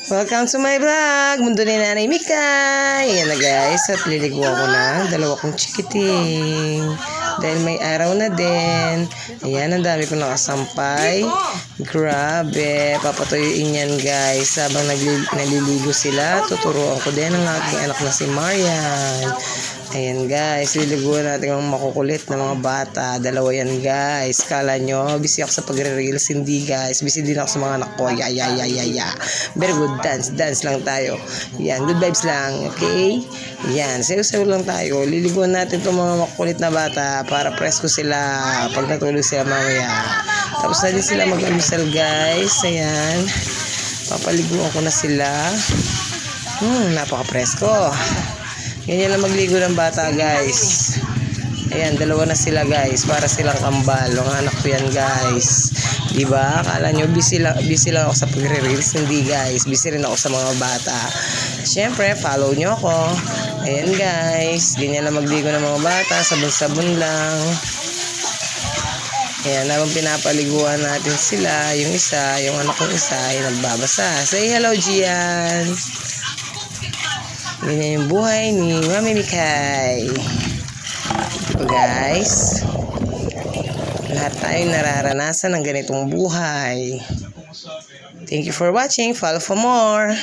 Welcome to my vlog, Mundo ni Nanay Mikay. Ayan na guys, at liligo ako na dalawa kong chikiting. Dahil may araw na din. Ayan, ang dami kong nakasampay. Grabe, papatuyuin yan guys. Habang naliligo sila, tuturuan ko din ang aking anak na si Marian. Ayan guys, liliguan natin ang makukulit na mga bata. Dalawa yan guys. Kala nyo, busy ako sa pagre-reels. Hindi guys, busy din ako sa mga anak ko. Ya. Very good, dance lang tayo. Yan, good vibes lang, okay? Yan, sayo-sayo lang tayo. Liliguan natin itong mga makukulit na bata para presko sila pag natulog sila mamaya. Tapos na din sila mag-almusal guys. Ayan, papaliguan ko na sila. Napaka-presko. Ganyan lang magligo ng bata guys. Ayan, dalawa na sila guys. Para silang kambal. Ang anak ko yan guys. Diba? Akala nyo busy lang ako sa pagre-reels. Hindi guys. Busy rin ako sa mga bata. Siyempre, follow nyo ako. Ayan guys. Ganyan lang magligo ng mga bata. Sabon-sabon lang. Ayan, habang pinapaliguan natin sila. Yung isa, yung anak kong isa ay nagbabasa. Say hello, Gian. Ganyan yung buhay ni Mami Mikay. So guys, lahat tayo nararanasan ng ganitong buhay. Thank you for watching. Follow for more.